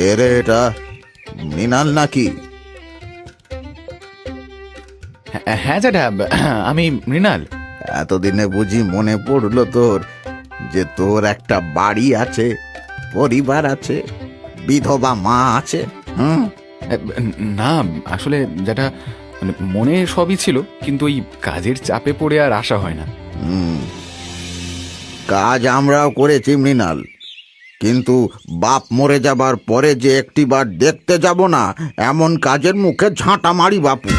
এরে এটা মৃণাল নাকি? হ্যাঁ জ্যাঠা, আমি মৃণাল। এতদিনে বুঝি মনে পড়লো তোর যে তোর একটা বাড়ি আছে, পরিবার আছে, বিধবা মা আছে? হুম। না আসলে জ্যাঠা, মানে মনে সবই ছিল, কিন্তু ওই কাজের চাপে পড়ে আর আসা হয় না। কাজ আমরাও করেছি মৃণাল, কিন্তু বাপ মরে যাবার পরে যে একটিবার দেখতে যাব না, এমন কাজের মুখে ঝাঁটা মারি বাপু।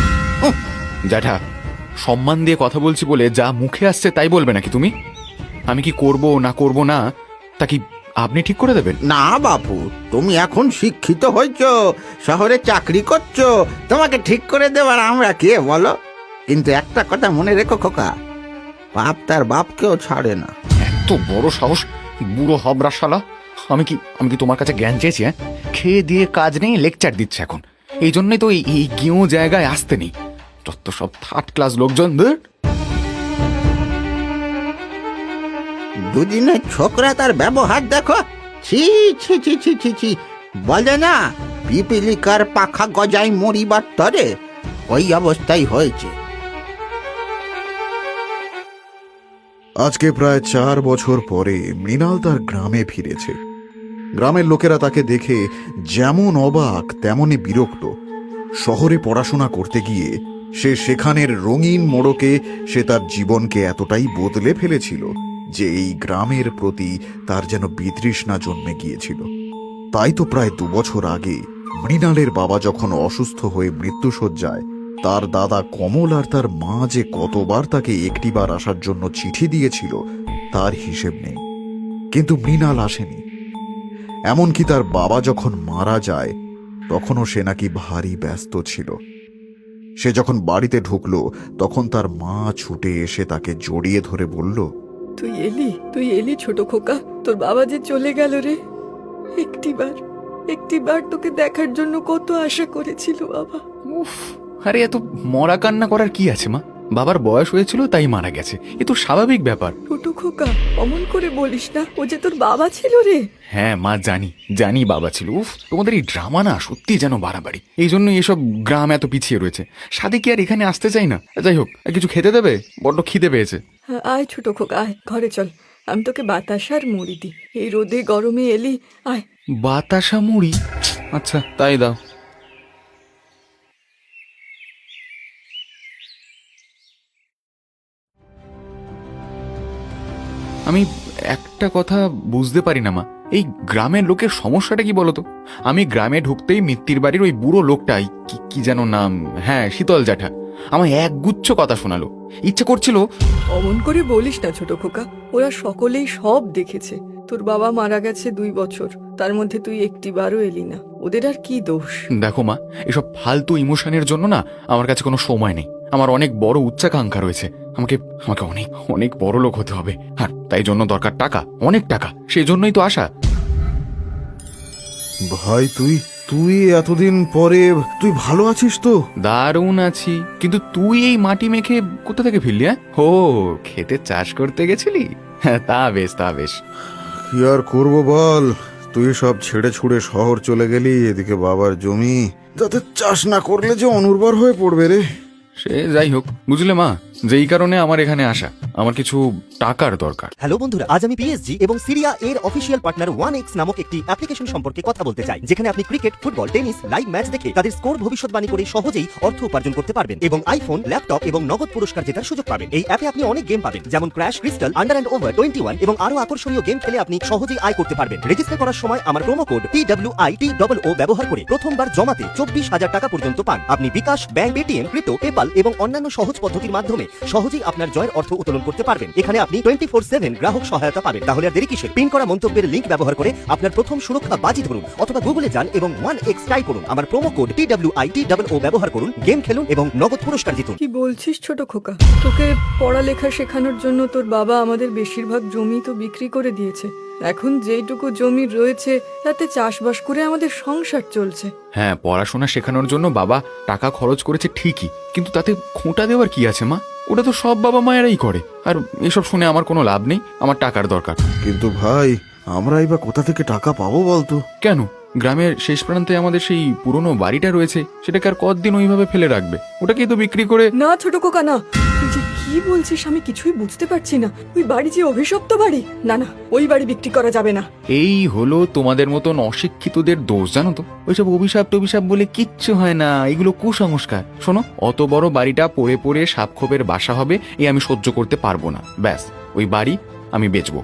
জ্যাঠা, সম্মান দিয়ে কথা বলছি বলে যা মুখে আসছে তাই বলবে নাকি তুমি? আমি কি করব না করব না তা কি আপনি ঠিক করে দেবেন? না বাপু, তুমি এখন শিক্ষিত হয়েছ, শহরে চাকরি করছো, তোমাকে ঠিক করে দেবার আমরা কে বলো? কিন্তু একটা কথা মনে রেখো খোকা, বাপ তার বাপকেও ছাড়ে না। এত বড় সাহস, বুড়ো হবরা শালা! আমি কি তোমার কাছে জ্ঞান চেয়েছি? হ্যাঁ, খেয়ে দিয়ে কাজ নেই, লেকচার দিচ্ছে এখন। এই জন্যই তো এই গেঁয়ো জায়গায় আসতে নেই। যত সব থার্ড ক্লাস লোকজন। দুদিনের ছোকরা তার ব্যবহার দেখো। ছি ছি ছি ছি ছি ছি, বলে না পিপিলিকার পাখা গজায় মরিবার তরে, ওই অবস্থাই হয়েছে। আজকে প্রায় 4 বছর পরে মৃণাল তার গ্রামে ফিরেছে। গ্রামের লোকেরা তাকে দেখে যেমন অবাক তেমনি বিরক্ত। শহরে পড়াশোনা করতে গিয়ে সে সেখানের রঙিন মোড়কে সে তার জীবনকে এতটাই বদলে ফেলেছিল যে এই গ্রামের প্রতি তার যেন বিতৃষ্ণা জন্মে গিয়েছিল। তাই তো প্রায় 2 বছর আগে মৃণালের বাবা যখন অসুস্থ হয়ে মৃত্যুশয্যায়, তার দাদা কমল আর তার মা যে কতবার তাকে একটিবার আসার জন্য চিঠি দিয়েছিল তার হিসেব নেই, কিন্তু মৃণাল আসেনি। এমনকি তার বাবা যখন মারা যায় তখনও সে নাকি ভারী ব্যস্ত ছিল। সে যখন বাড়িতে ঢুকলো তখন তার মা ছুটে এসে তাকে জড়িয়ে ধরে বলল, তুই এলি ছোট খোকা, তোর বাবা যে চলে গেল রে। একটিবার তোকে দেখার জন্য কত আশা করেছিল বাবা। উফ, আরে এত মরা কান্না করার কি আছে মা? বাবার বয়স হয়েছিল তাই মারা গেছে, এ তো স্বাভাবিক ব্যাপার। ছোট খোকা, অমন করে বলিস না, ও যে তোর বাবা ছিল রে। হ্যাঁ মা, জানি বাবা ছিল। উফ, তোমাদের এই ড্রামা না সত্যি যেন বাড়াবাড়ি। এই জন্য এসব গ্রাম এত পিছিয়ে রয়েছে। সাদে কি আর এখানে আসতে চাই না? যাই হোক, কিছু খেতে দেবে? বড্ড খিদে পেয়েছে। আয় ছোট খোকা, আয় ঘরে চল, আমি তোকে বাতাসার মুড়ি দিই। এই রোদে গরমে এলি, আয়। বাতাসা মুড়ি? আচ্ছা তাই দাও। আমি একটা কথা বুঝতে পারি না মা, এই গ্রামের লোকের সমস্যাটা কি বলতো? আমি গ্রামে ঢুকতেই মিত্তির বাড়ির ওই বুড়ো লোকটাই, কি যেন নাম, হ্যাঁ শীতল জ্যাঠা, আমায় একগুচ্ছ কথা শোনালো। ইচ্ছে করছিল। অমন করে বলিস না ছোট খোকা, ওরা সকলেই সব দেখেছে। তোর বাবা মারা গেছে 2 বছর, তার মধ্যে তুই একটিবারও এলি না। ওদের আর কি দোষ? দেখো মা, এসব ফালতু ইমোশনের জন্য না আমার কাছে কোনো সময় নেই। আমার অনেক বড় উচ্চাকাঙ্ক্ষা রয়েছে। আমাকে অনেক অনেক বড় লোক হতে হবে, আর তাই জন্য দরকার টাকা, অনেক টাকা। সেই জন্যই তো আশা। ভাই তুই এতদিন পরে তুই ভালো আছিস তো? দারুণ আছি, কিন্তু তুই এই মাটি মেখে কোথা থেকে ফিরলি? হ্যাঁ, ও খেতে চাষ করতে গেছিলি? হ্যাঁ, তা বেশ। কি আর করবো বল, তুই সব ছেড়ে ছুড়ে শহর চলে গেলি, এদিকে বাবার জমি, তাতে চাষ না করলে যে অনুর্বর হয়ে পড়বে রে। সে যাই হোক, বুঝলে মা, যেই কারণে আমার এখানে আসা, আমার কিছু টাকার দরকার। হ্যালো বন্ধুরা, আজ আমি পিএসজি এবং সিরিয়া এর অফিসিয়াল পার্টনার 1x নামক একটি অ্যাপ্লিকেশন সম্পর্কে কথা বলতে চাই, যেখানে আপনি cricket, football, tennis live match দেখে তাদের স্কোর ভবিষ্যৎবাণী করে সহজেই অর্থ উপার্জন করতে পারবেন এবং আইফোন, ল্যাপটপ এবং নগদ পুরস্কার জেতার সুযোগ পাবেন। এই অ্যাপে আপনি অনেক গেম পাবেন, যেমন crash, crystal, under and over 21 এবং আরো আকর্ষণীয় গেম খেলে আপনি সহজেই আয় করতে পারবেন। রেজিস্টার করার সময় আমার প্রোমো কোড TWITOO ব্যবহার করে প্রথমবার জমাতে 24,000 টাকা পর্যন্ত পান। আপনি বিকাশ, ব্যাংক, পেটিএম, ক্রিপ্টো, পেপাল এবং অন্যান্য সহজ পদ্ধতির মাধ্যমে সহজেই আপনার জয়ের অর্থ উত্তোলন করতে পারবেন। এখানে আপনি 24/7 গ্রাহক সহায়তা পাবেন। তাহলে আর দেরি কিসের? পিন করা মন্তব্যের লিংক ব্যবহার করে আপনার প্রথম সুরক্ষা বাজি ধরুন, অথবা গুগলে যান এবং 1x ট্রাই করুন। আমার প্রোমো কোড TWITOO ব্যবহার করুন, গেম খেলুন এবং নগদ পুরস্কার জিতুন। কি বলছিস ছোট খোকা? তোকে পড়ালেখা শেখানোর জন্য তোর বাবা আমাদের বেশিরভাগ জমি তো বিক্রি করে দিয়েছে। এখন যেইটুকু জমি রয়েছে তাতে চাষবাস করে আমাদের সংসার চলছে। হ্যাঁ, পড়াশোনা শেখানোর জন্য বাবা টাকা খরচ করেছে ঠিকই, কিন্তু তাতে খোঁটা দেওয়ার কি আছে মা? ওটা তো সব বাবা মায়েরাই করে। আর এসব শুনে আমার কোনো লাভ নেই, আমার টাকার দরকার। কিন্তু ভাই, আমরাই বা কোথা থেকে টাকা পাবো বলতো? কেন, গ্রামের শেষ প্রান্তে আমাদের সেই পুরনো বাড়িটা রয়েছে, সেটাকে আর কতদিন ওইভাবে ফেলে রাখবে? ওটাকেই তো বিক্রি করে। না ছোট খোকা না, তুই যে কি বলছিস আমি কিছুই বুঝতে পারছি না। ওই বাড়ি যে অভিশপ্ত বাড়ি, না না, ওই বাড়ি বিক্রি করা যাবে না। এই হলো তোমাদের মতন অশিক্ষিতদের দোষ, জানো তো? ওইসব অভিশাপ টভিশাপ বলে কিচ্ছু হয় না, এগুলো কুসংস্কার। শোনো, অত বড় বাড়িটা পড়ে পড়ে সাপখোপের বাসা হবে এই আমি সহ্য করতে পারবো না। ব্যাস, ওই বাড়ি আমি বেচবো।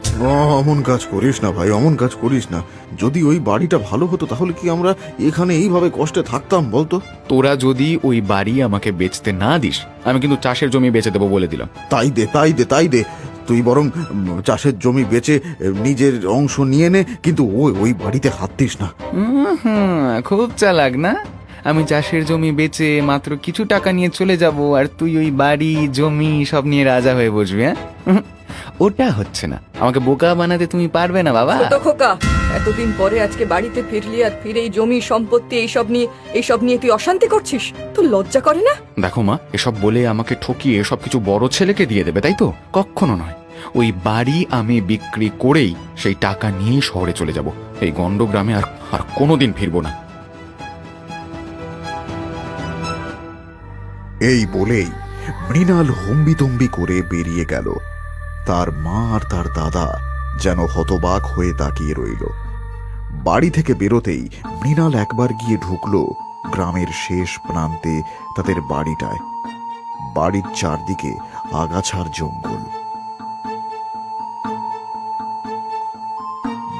অমন কাজ করিস না ভাই, অমন কাজ করিস না। যদি ওই বাড়িটা ভালো হতো তাহলে কি আমরা এখানে এইভাবে কষ্টে থাকতাম বলতো? তোরা যদি ওই বাড়ি আমাকে বেচতে না দিস, আমি কিন্তু চাষের জমি বেচে দেবো বলে দিলাম। তাই দে, তাই দে, তাই দে। তুই বরং চাষের জমি বেচে নিজের অংশ নিয়ে নে, কিন্তু ওই বাড়িতে হাত দিস না। খুব চালাক না? আমি চাষের জমি বেচে মাত্র কিছু টাকা নিয়ে চলে যাব, আর তুই ওই বাড়ি জমি সব নিয়ে রাজা হয়ে বসবি। হ্যাঁ, ওটা হচ্ছে না। আমাকে বোকা বানাতে তুমি পারবে না বাবা। ছোট খোকা, এতদিন পরে আজকে বাড়িতে ফিরলি, আর ফিরে এই জমি সম্পত্তি এইসব নিয়ে তুই অশান্তি করছিস? তোর লজ্জা করে না? দেখো মা, এসব বলে আমাকে ঠকিয়ে সবকিছু বড় ছেলেকে দিয়ে দেবে, তাই তো? কখনো নয়। ওই বাড়ি আমি বিক্রি করেই সেই টাকা নিয়েই শহরে চলে যাব। এই গন্ডগ্রামে আর কোনোদিন ফিরবো না। এই বলেই মৃণাল হম্বিতম্বি করে বেরিয়ে গেল। তার মা আর তার দাদা যেন হতবাক হয়ে তাকিয়ে রইল। বাড়ি থেকে বেরোতেই মৃণাল একবার গিয়ে ঢুকলো গ্রামের শেষ প্রান্তে তাদের বাড়িটায়। বাড়ির চারদিকে আগাছার জঙ্গল,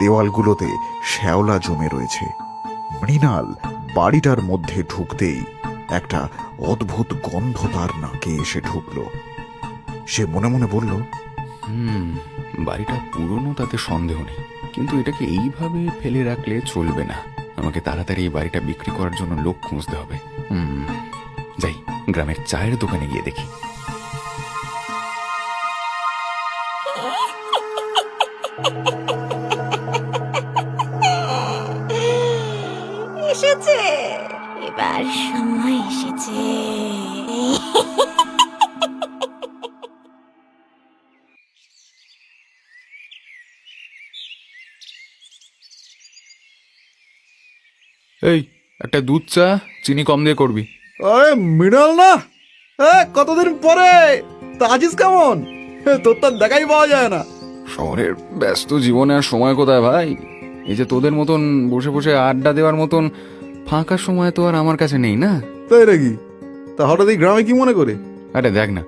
দেওয়ালগুলোতে শ্যাওলা জমে রয়েছে। মৃণাল বাড়িটার মধ্যে ঢুকতেই একটা অদ্ভুত গন্ধ তার নাকে এসে ঢুকলো। সে মনে মনে বলল, বাড়িটা পুরনো তাতে সন্দেহ নেই, কিন্তু এটাকে এইভাবে ফেলে রাখলে চলবে না। আমাকে তাড়াতাড়ি এই বাড়িটা বিক্রি করার জন্য লোক খুঁজতে হবে। যাই, গ্রামের চায়ের দোকানে গিয়ে দেখি। এসেছে, এবার সময় এসেছে। এই, একটা দুধ চা, চিনি কম দিয়ে করবি। আরে মৃণাল না, কতদিন পরে তা আছিস কেমন? তোর তো দেখাই পাওয়া যায় না। শহরের ব্যস্ত জীবনে আর সময় কোথায় ভাই? এই যে তোদের মতন বসে বসে আড্ডা দেওয়ার মতন ফাঁকা সময় তো আর আমার কাছে নেই না। তাই নাকি? তা হঠাৎ এই গ্রামে কি মনে করে? আরে দেখ না,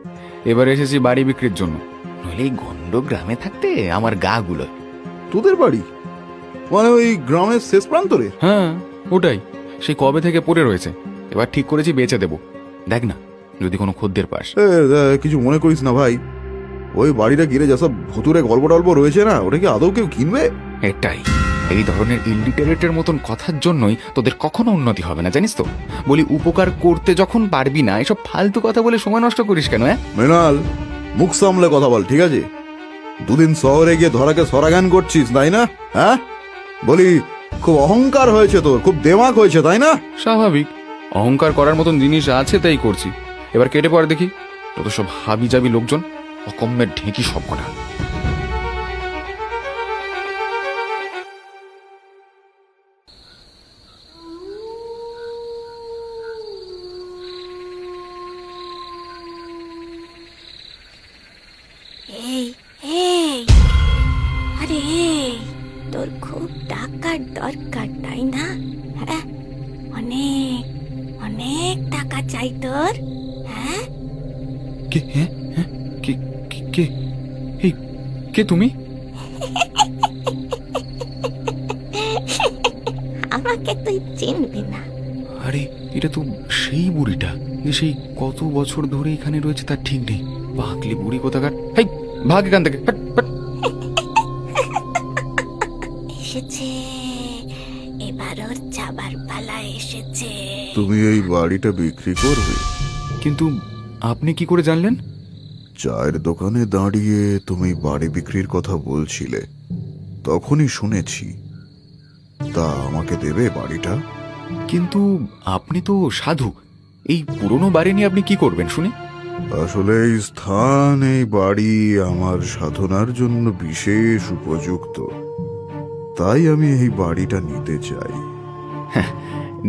এবার এসেছি বাড়ি বিক্রির জন্য। নইলে এই গন্ড গ্রামে থাকতে আমার গা গুলো। তোদের বাড়ি মানে ওই গ্রামের শেষ প্রান্তরে? হ্যাঁ, ওটাই। সেই কবে থেকে পড়ে রয়েছে, এবার ঠিক করেছি বেচে দেব। দেখ না, যদি কোনো খদ্দের পাস। কিছু মনে করিস না ভাই, ওই বাড়িটা ঘিরে যেসব ভুতুরে গল্প টল্প রয়েছে না, ওটা কি আদৌ কেউ কিনবে? এটাই, এই ধরনের ইলিটারেটের মতন কথার জন্যই তোদের কখনো উন্নতি হবে না, জানিস তো? বলি, উপকার করতে যখন পারবি না, এসব ফালতু কথা বলে সময় নষ্ট করিস কেন? হ্যাঁ মৃণাল, মুখ সামলে কথা বল, ঠিক আছে? দুদিন শহরে গিয়ে ধরাকে সরাগান করছিস, তাই না? হ্যাঁ, বলি খুব অহংকার হয়েছে তোর, খুব দেমাক হয়েছে, তাই না? স্বাভাবিক, অহংকার করার মতন জিনিস আছে তাই করছি। এবার কেটে পড় দেখি তোদের সব হাবি জাবি লোকজন, অকম্যের ঢেঁকি সব কটা। এই এই, আরে তোর খুব টাকার দরকার, তাই না? হ্যাঁ, অনেক অনেক টাকা চাই তোর। হ্যাঁ, কে? হ্যাঁ হ্যাঁ, কে কে কে? এই, কে তুমি? আমাকে তুই চিনবি না? আরে, এটা তো সেই বুড়িটা যে সেই কত বছর ধরে এখানে রয়েছে তার ঠিক নেই। পাগলি বুড়ি কোথাকার। হেই, ভাগ এখান থেকে। হাট, হাট। এসেছে, এবার ওর যাবার পালা এসেছে। তুমি এই বাড়িটা বিক্রি করবে? কিন্তু আপনি কি করে জানলেন? চায়ের দোকানে দাঁড়িয়ে তুমি বাড়ি বিক্রির কথা বলছিলে, তখনই শুনেছি। তা আমাকে দেবে বাড়িটা? কিন্তু আপনি তো সাধু, এই পুরনো বাড়ি নিয়ে আপনি কি করবেন শুনি? আসলে এই স্থান, এই বাড়ি আমার সাধনার জন্য বিশেষ উপযুক্ত, তাই আমি এই বাড়িটা নিতে চাই।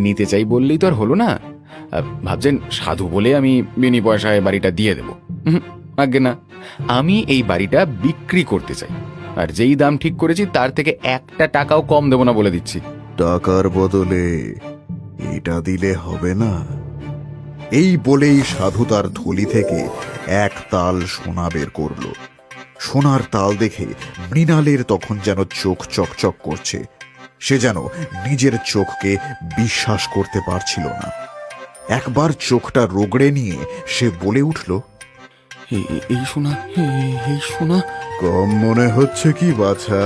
নিতে চাই বললেই তো আর হলো না। ভাবছেন সাধু বলে আমি বিনি পয়সায় বাড়িটা দিয়ে দেব? আজ্ঞে না, আমি এই বাড়িটা বিক্রি করতে চাই, আর যেই দাম ঠিক করেছি তার থেকে একটা টাকাও কম দেবো না বলে দিচ্ছি। টাকার বদলে এটা দিলে হবে না। এই বলেই সাধু তার থলি থেকে এক তাল সোনা বের করলো। সোনার তাল দেখে মৃণালের তখন যেন চোখ চকচক করছে। সে যেন নিজের চোখকে বিশ্বাস করতে পারছিল না। একবার চোখটা রোগড়ে নিয়ে সে বলে উঠল, এই সোনা, এই সোনা। কম মনে হচ্ছে কি বাছা?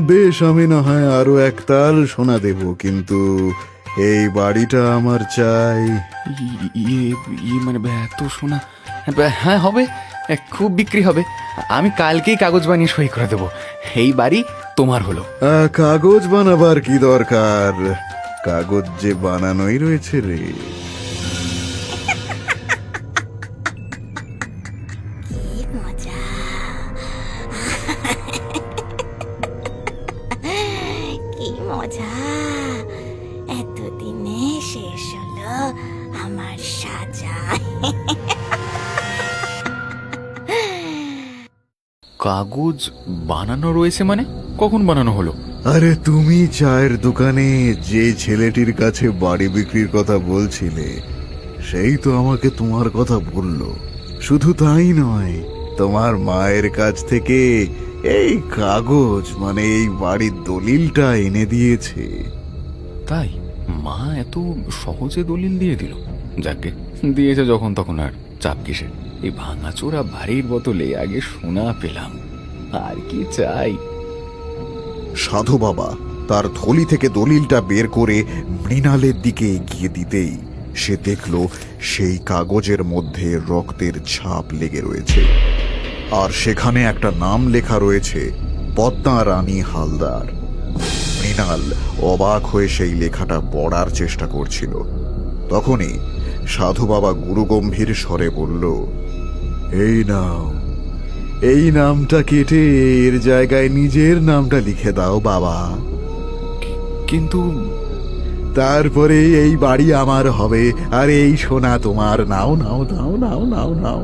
বেশ, আমি না হয় আরো এক তাল সোনা দেব, কিন্তু এই বাড়িটা আমার চাই। মানে এত সোনা? হ্যাঁ হবে, খুব বিক্রি হবে। আমি কালকেই কাগজ বানিয়ে সই করে দেবো। এই বাড়ি তোমার হলো। কাগজ বানাবার কি দরকার? কাগজ যে বানানোই রয়েছে রে। কি মজা! কি মজা! এতদিনে শেষ হলো আমার সাজা। কাগজ বানানো রয়েছে মানে? কখন বানানো হলো? আরে তুমি চায়ের দোকানে যে ছেলেটির কাছে বাড়ি বিক্রির কথা বলছিলে, সেই তো আমাকে তোমার কথা বলল। শুধু তাই নয়, তোমার মায়ের কাছ থেকে এই কাগজ মানে এই বাড়ির দলিলটা এনে দিয়েছে। তাই? মা এত সহজে দলিল দিয়ে দিল? যাকে দিয়েছে যখন তখন আর চাপ কিসে? এই ভাঙাচোরা বাড়ির বদলে আগে সোনা পেলাম, আর কি চাই? সাধু বাবা তার থলি থেকে দলিলটা বের করে মৃণালের দিকে এগিয়ে দিতেই সে দেখল সেই কাগজের মধ্যে রক্তের ছাপ লেগে রয়েছে, আর সেখানে একটা নাম লেখা রয়েছে, পদ্মা রানী হালদার। মৃণাল অবাক হয়ে সেই লেখাটা পড়ার চেষ্টা করছিল। তখনই সাধু বাবা গুরুগম্ভীর স্বরে বলল, এই নাও, এই নামটা কেটে এর জায়গায় নিজের নামটা লিখে দাও বাবা। কিন্তু তারপরে এই বাড়ি আমার হবে, আর এই সোনা তোমার। নাও নাও নাও নাও নাও নাও।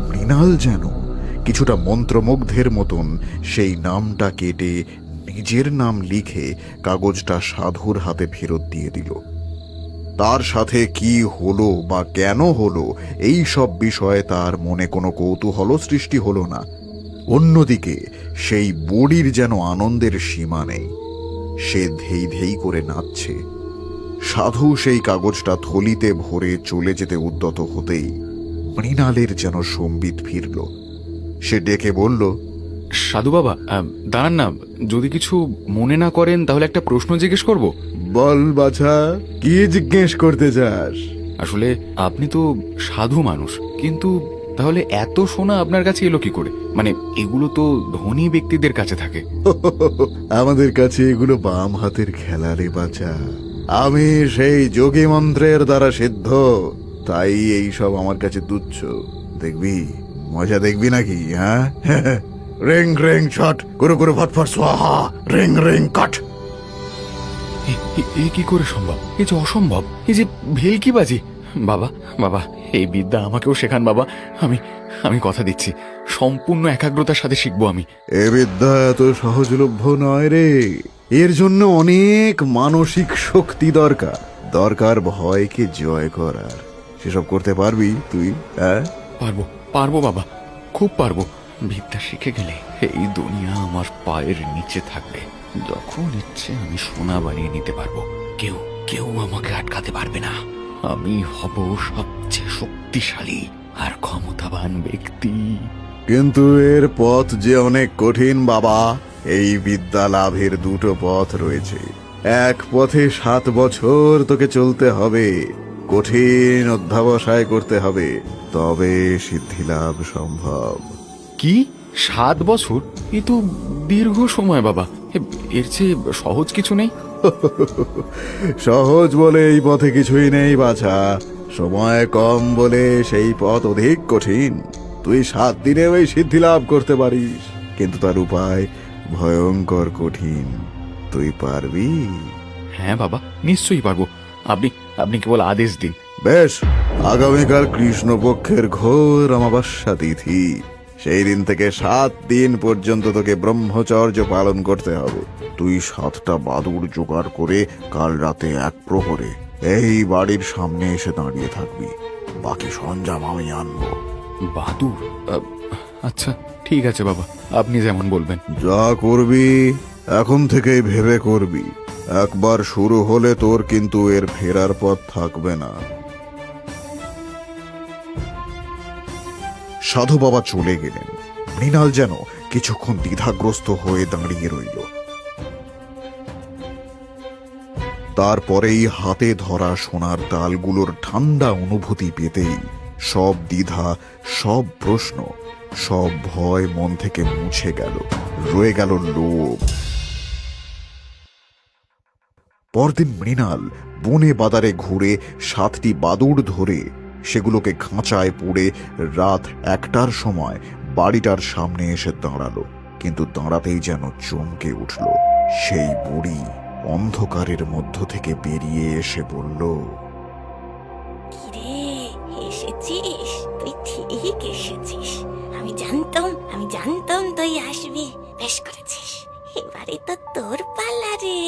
মৃণাল যেন কিছুটা মন্ত্রমুগ্ধের মতন সেই নামটা কেটে নিজের নাম লিখে কাগজটা সাধুর হাতে ফেরত দিয়ে দিল। তার সাথে কি হলো বা কেন হলো এই সব বিষয়ে তার মনে কোনো কৌতূহল সৃষ্টি হলো না। অন্যদিকে সেই বুড়ির যেন আনন্দের সীমা নেই। সে ধেই ধেই করে নাচছে। সাধু সেই কাগজটা থলিতে ভরে চলে যেতে উদ্যত হতেই মৃণালের যেন সম্বিত ফিরল। সে ডেকে বলল, সাধু বাবা, দাঁড়ান না, যদি কিছু মনে না করেন তাহলে একটা প্রশ্ন জিজ্ঞেস করব। বল বাছা, কি জিজ্ঞেস করতে চাস? আসলে আপনি তো সাধু মানুষ, কিন্তু তাহলে এত সোনা আপনার কাছে এলো কি করে? মানে এগুলো তো ধনী ব্যক্তিদের কাছে থাকে। আমাদের কাছে এগুলো বাম হাতের খেলা রে বাছা। আমি সেই যোগী মন্ত্রের দ্বারা সিদ্ধ, তাই এই সব আমার কাছে তুচ্ছ। দেখবি, মজা দেখবি নাকি? হ্যাঁ, রেং রেং ছট, করে করে ফটফট স্বাহা, রেং রেং কাট। এ কি করে সম্ভব? এ যে অসম্ভব, এই যে ভেলকিবাজি। বাবা বাবা, এই বিদ্যা আমাকেও শেখান বাবা। আমি আমি কথা দিচ্ছি, সম্পূর্ণ একাগ্রতার সাথে শিখবো আমি। এ বিদ্যা এত সহজলভ্য নয় রে। এর জন্য অনেক মানসিক শক্তি দরকার। দরকার ভয়কে জয় করার। সেসব করতে পারবি তুই? হ্যাঁ, পারবো পারবো বাবা, খুব পারবো। বিদ্যা শিখে গেলে এই দুনিয়া আমার পায়ের নিচে থাকবে। যখন ইচ্ছে আমি সোনা বানিয়ে নিতে পারবো। কেউ কেউ আমাকে আটকাতে পারবে না। আমি হব সবচেয়ে শক্তিশালী আর ক্ষমতাবান ব্যক্তি। কিন্তু এর পথ যে অনেক কঠিন বাবা। এই বিদ্যা লাভের দুটো পথ রয়েছে। এক পথে 7 বছর তোকে চলতে হবে, কঠিন অধ্যাবসায় করতে হবে, তবে সিদ্ধি লাভ সম্ভব। কি 7 বছর? এ তো দীর্ঘ সময় বাবা। এর চেয়ে সহজ কিছু নেই? সহজ বলে এই পথে কিছুই নেই বাছা। সময় কম বলে সেই পথ অধিক কঠিন। তুই 7 দিনে ওই সিদ্ধি লাভ করতে পারিস, কিন্তু তার উপায় ভয়ঙ্কর কঠিন। তুই পারবি? হ্যাঁ বাবা, নিশ্চয়ই পারবো। আপনি আপনি কেবল আদেশ দিন। বেশ, আগামীকাল কৃষ্ণপক্ষের ঘোর অমাবস্যা তিথি। সেই দিন থেকে 7 দিন পর্যন্ত তোকে ব্রহ্মচর্য পালন করতে হবে। তুই 7টা বাদুড় জোগাড় করে কাল রাতে 1 প্রহরে এই বাড়ির সামনে এসে দাঁড়িয়ে থাকবি। বাকি সরঞ্জাম আমি আনবো। বাদুর? আচ্ছা ঠিক আছে বাবা, আপনি যেমন বলবেন। যা করবি এখন থেকেই ভেবে করবি। একবার শুরু হলে তোর কিন্তু এর ফেরার পথ থাকবে না। সাধু বাবা চলে গেলেন। মৃণাল যেন কিছুক্ষণ দ্বিধাগ্রস্ত হয়ে দাঁড়িয়ে রইল। তারপরেই হাতে ধরা সোনার তালগুলোর ঠান্ডা অনুভূতি পেতেই সব দ্বিধা, সব প্রশ্ন, সব ভয় মন থেকে মুছে গেল। রয়ে গেল লোভ। পরদিন মৃণাল বনে বাদারে ঘুরে 7টি বাদুড় ধরে সেগুলোকে খাঁচায় পুড়ে রাত 1টার সময় বাড়িটার সামনে এসে দাঁড়ালো। কিন্তু দাঁড়াতেই যেন চমকে উঠল। সেই বুড়ি অন্ধকারের মধ্য থেকে বেরিয়ে এসে বলল, কিরে, এসেছিস? তুই ঠিক এসেছিস। আমি জানতাম তুই আসবি। বেশ করেছিস, এবারে তো তোর পালা রে।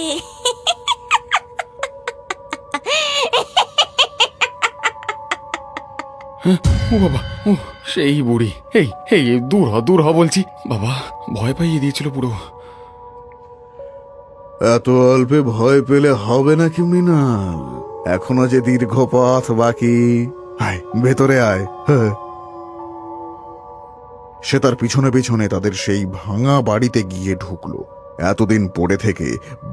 ও বাবা, ও সেই বুড়ি! এই এই দূর হ বলছি। বাবা ভয় পাইয়ে দিয়েছিল পুরো। এত অল্পে ভয় পেলে হবে নাকি মৃণাল? এখনো যে দীর্ঘ পথ বাকি। আয় ভেতরে আয়। সে তার পিছনে পিছনে তাদের সেই ভাঙা বাড়িতে গিয়ে ঢুকলো। এতদিন পড়ে থেকে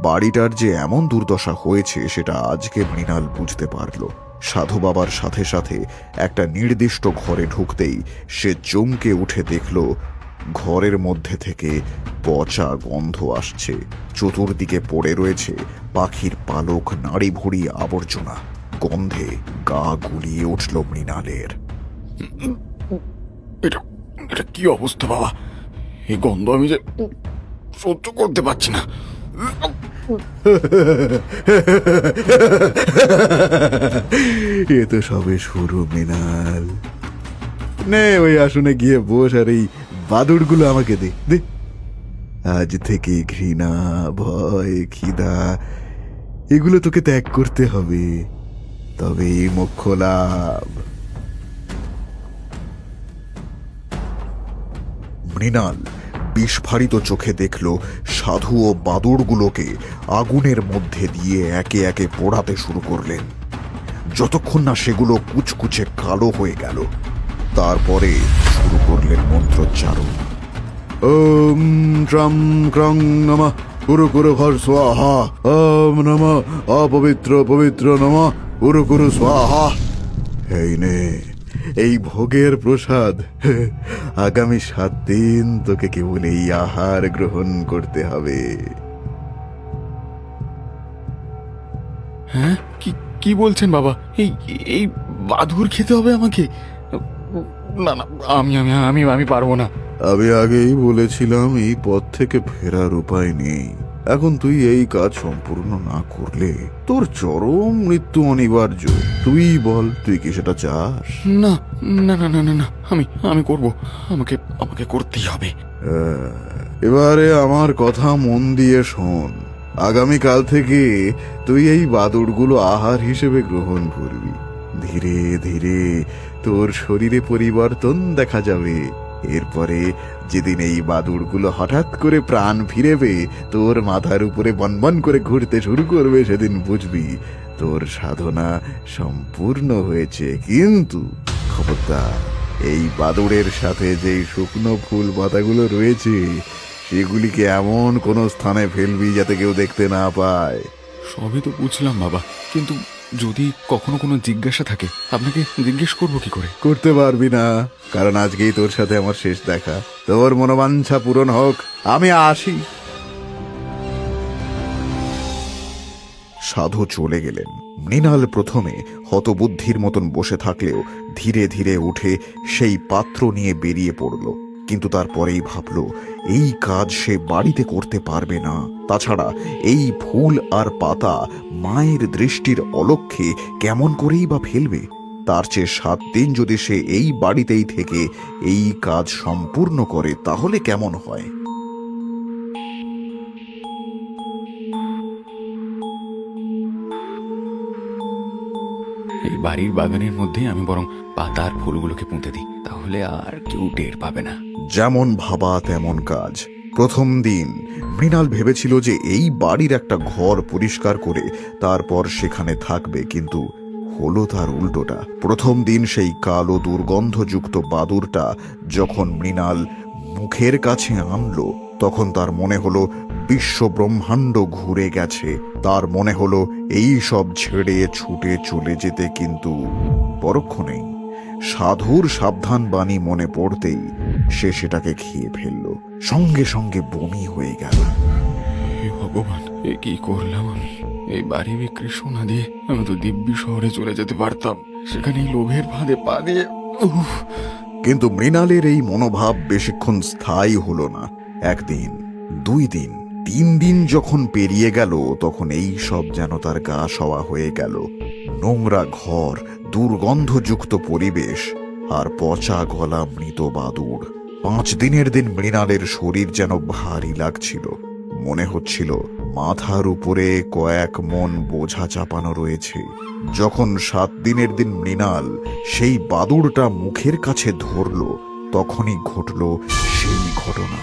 বাড়িটার যে এমন দুর্দশা হয়েছে সেটা আজকে মৃণাল বুঝতে পারল। সাধু বাবার সাথে সাথে একটা নির্দিষ্ট ঘরে ঢুকতেই সে চমকে উঠে দেখল ঘরের মধ্যে থেকে পচা গন্ধ আসছে। চতুর্দিকে পড়ে রয়েছে পাখির পালক, নাড়ি ভুড়ি আবর্জনা। গন্ধে গা গুলিয়ে উঠল মৃণালের। এটা এটা কি অবস্থা বাবা? এই গন্ধ আমি যে সহ্য করতে পারছি না। এ তো সবে শুরু মৃণাল। নে ওই আসনে গিয়ে বস আর এই বাদুড়গুলো আমাকে দে দে। আজ থেকে ঘৃণা, ভয়, খিদা এগুলো তোকে ত্যাগ করতে হবে, তবেই মোক্ষ লাভ। মৃণাল বিস্ফারিত চোখে দেখল সাধু ও বাদুড়গুলোকে আগুনের মধ্যে দিয়ে একে একে পোড়াতে শুরু করলেন, যতক্ষণ না সেগুলো কুচকুচে কালো হয়ে গেল। তারপরে শুরু করলেন মন্ত্রোচ্চারণ। ওম ট্রাম ক্রং নমঃ কুরু কুরু ঘর স্বাহা। ওম নমঃ অপবিত্র পবিত্র নমঃ কুরু কুরু স্বাহা। এই নে এই ভোগের প্রসাদ। আগামী 7 দিন তোকে কেবল এই আহার গ্রহণ করতে হবে। হ্যাঁ, কি বলছেন বাবা? এই এই বাদুর খেতে হবে আমাকে? না না, আমি আমি আমি আমি পারবো না। আমি আগেই বলেছিলাম এই পথ থেকে ফেরার উপায় নেই। এখন তুই এই কাজ সম্পূর্ণ না করলে তোর চরম মৃত্যু অনিবার্য। তুই বল, তুই কি সেটা চাস? না না না না না না, আমি করব। আমাকে করতেই হবে। এবারে আমার কথা মন দিয়ে শোন। আগামীকাল থেকে তুই এই বাদুড়গুলো আহার হিসেবে গ্রহণ করবি। ধীরে ধীরে তোর শরীরে পরিবর্তন দেখা যাবে। এরপরে যেদিন এই বাদুড়গুলো হঠাৎ করে প্রাণ ফিরেবে, তোর মাথার উপরে বনবন করে ঘুরতে শুরু করবে, সেদিন বুঝবি তোর সাধনা সম্পূর্ণ হয়েছে। কিন্তু খবরদার, এই বাদুড়ের সাথে যেই শুকনো ফুল পাতাগুলো রয়েছে সেগুলিকে এমন কোনো স্থানে ফেলবি যাতে কেউ দেখতে না পায়। সবই তো বুঝলাম বাবা, কিন্তু যদি কখনো কোনো জিজ্ঞাসা থাকে আপনাকে জিজ্ঞেস করবো কি করে? করতে পারবি না, কারণ আজকেই তোর সাথে আমার শেষ দেখা। তোর মনোবাঞ্ছা পূরণ হোক, আমি আসি। সাধু চলে গেলেন। মৃণাল প্রথমে হতবুদ্ধির মতন বসে থাকলেও ধীরে ধীরে উঠে সেই পাত্র নিয়ে বেরিয়ে পড়ল। কিন্তু তারপরেই ভাবল এই কাজ সে বাড়িতে করতে পারবে না। তাছাড়া এই ফুল আর পাতা মায়ের দৃষ্টির অলক্ষ্যে কেমন করেই বা ফেলবে। তার চেয়ে 7 দিন যদি সে এই বাড়িতেই থেকে এই কাজ সম্পূর্ণ করে তাহলে কেমন হয়। এই বাড়ির বাগানের মধ্যে আমি বরং পাতা আর ফুলগুলোকে পুঁতে দিই, তাহলে আর কেউ টের পাবে না। যেমন ভাবা তেমন কাজ। প্রথম দিন মৃণাল ভেবেছিল যে এই বাড়ির একটা ঘর পরিষ্কার করে তারপর সেখানে থাকবে, কিন্তু হলো তার উল্টোটা। প্রথম দিন সেই কালো দুর্গন্ধযুক্ত বাদুরটা যখন মৃণাল মুখের কাছে আনলো তখন তার মনে হলো বিশ্ব ব্রহ্মাণ্ড ঘুরে গেছে। তার মনে হলো এই সব ছেড়ে ছুটে চলে যেতে, কিন্তু পরক্ষণেই সাধুর সাবধান বাণী মনে পড়তেই সে সেটাকে খেয়ে ফেলল। সঙ্গে সঙ্গে বমি হয়ে গেল। হে ভগবান, এ কি করলাম আমি? এই বাড়ি বিক্রি সোনা দিয়ে আমি তো দিব্যি শহরে চলে যেতে পারতাম, সেখানে এই লোভের ফাঁদে পা দিয়ে উফ। কিন্তু মৃণালের এই মনোভাব বেশিক্ষণ স্থায়ী হলো না। 1 দিন, 2 দিন, 3 দিন যখন পেরিয়ে গেল তখন এই সব যেন তার গা সওয়া হয়ে গেল। নোংরা ঘর, দুর্গন্ধযুক্ত পরিবেশ আর পচা গলা মৃত বাদুড়। 5 দিনের দিন মৃণালের শরীর যেন ভারী লাগছিল। মনে হচ্ছিল মাথার উপরে কয়েক মন বোঝা চাপানো রয়েছে। যখন 7 দিনের দিন মৃণাল সেই বাদুড়টা মুখের কাছে ধরল তখনই ঘটল সেই ঘটনা।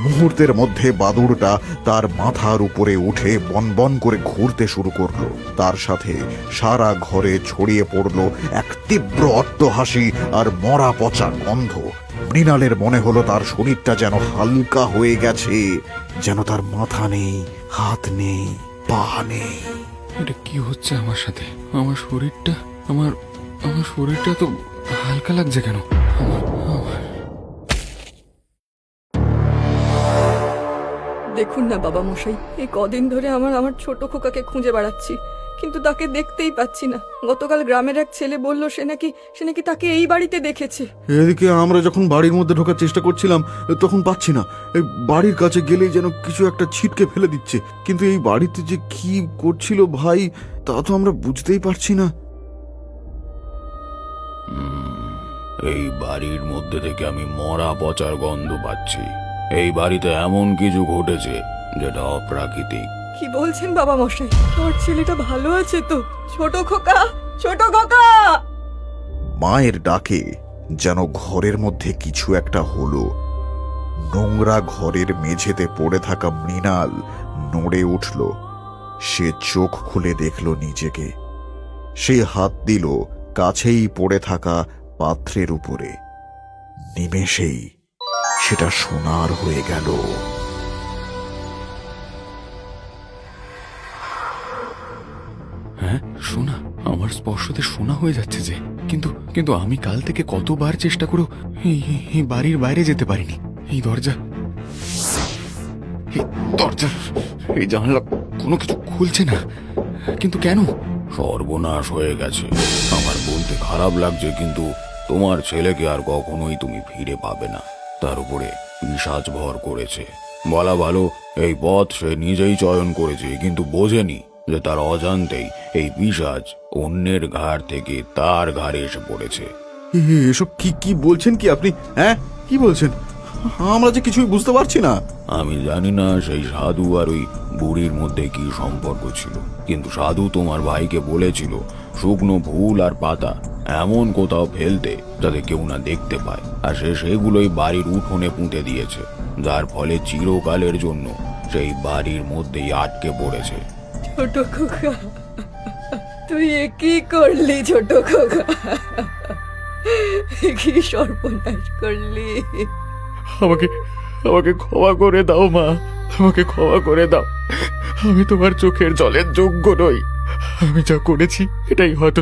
মুহূর্তের মধ্যে বাদুড়টা তার মাথার উপরে উঠে বনবন করে ঘুরতে শুরু করলো। তার সাথে সারা ঘরে ছড়িয়ে পড়ল এক তীব্র অট্টহাসি আর মরা পচা গন্ধ। মৃণালের মনে হলো তার শরীরটা যেন হালকা হয়ে গেছে, যেন তার মাথা নেই, হাত নেই, পা নেই। এটা কি হচ্ছে আমার সাথে? আমার শরীরটা আমার আমার শরীরটা তো হালকা লাগছে কেন? দেখুন না বাবা মশাই, এই কদিন ধরে আমার ছোট খোকাকে খুঁজে বেড়াচ্ছি, কিন্তু তাকে দেখতেই পাচ্ছি না। গতকাল গ্রামের এক ছেলে বলল সে নাকি তাকে এই বাড়িতে দেখেছে। এদিকে আমরা যখন বাড়ির মধ্যে ঢোকার চেষ্টা করছিলাম তখন পাচ্ছি না। এই বাড়ির কাছে গেলেই যেন কিছু একটা ছিটকে ফেলে দিচ্ছে, কিন্তু এই বাড়িতে যে কি করছিল ভাই তা তো আমরা বুঝতেই পারছি না। এই বাড়ির মধ্যে থেকে আমি মরা পচার গন্ধ পাচ্ছি। এই বাড়িতে এমন কিছু ঘটেছে যেটা অপ্রাকৃতিক। কি বলছেন বাবা মশাই? তোর ছেলেটা ভালো আছে তো? ছোট খোকা, ছোট খোকা! মায়ের ডাকে যেন ঘরের মধ্যে কিছু একটা হলো। নোংরা ঘরের মেঝেতে পড়ে থাকা মৃণাল নড়ে উঠল। সে চোখ খুলে দেখল নিজেকে। সে হাত দিল কাছেই পড়ে থাকা পাত্রের উপরে। নিমেষেই সেটা সোনার হয়ে গেল। হ্যাঁ, সোনা। আমার স্পর্শতে সোনা হয়ে যাচ্ছে যে, কিন্তু কিন্তু আমি কাল থেকে কতবার চেষ্টা করেও এই বাড়ির বাইরে যেতে পারিনি। এই দরজা, এই জানলা কোনো কিছু খুলছে না, কিন্তু কেন? সর্বনাশ হয়ে গেছে। আমার বলতে খারাপ লাগছে, কিন্তু তোমার ছেলেকে আর কখনোই তুমি ফিরে পাবে না। তার উপরে পিশাচ ভর করেছে। বলা ভালো, এই পথ সে নিজেই চয়ন করেছে, কিন্তু বোঝেনি যে তার অজান্তেই এই পিশাচ অন্যের ঘাড় থেকে তার ঘাড়ে এসে পড়েছে। এসব কি কি বলছেন কি আপনি? হ্যাঁ, কি বলছেন? আমরা যে কিছুই বুঝতে পারছি না। আমি জানি না সেই সাধু আর ওই বুড়ির মধ্যে কি সম্পর্ক ছিল, কিন্তু সাধু তোমার ভাইকে বলেছিল শুকনো ফুল আর পাতা এমন কোথাও ফেলতে যাতে কেউ না দেখতে পায়, আর সে সেগুলোই বাড়ির উঠোনে পুঁতে দিয়েছে, যার ফলে চিরকালের জন্য সেই বাড়ির মধ্যেই আটকে পড়েছে। ছোট খোকা, তুই এ কি করলি ছোট খোকা? কি সর্বনাশ করলি! আমাকে আমাকে ক্ষমা করে দাও মা, আমাকে ক্ষমা করে দাও। আমি তোমার চোখের জলের যোগ্য নই। আমি যা করেছি এটাই হয়তো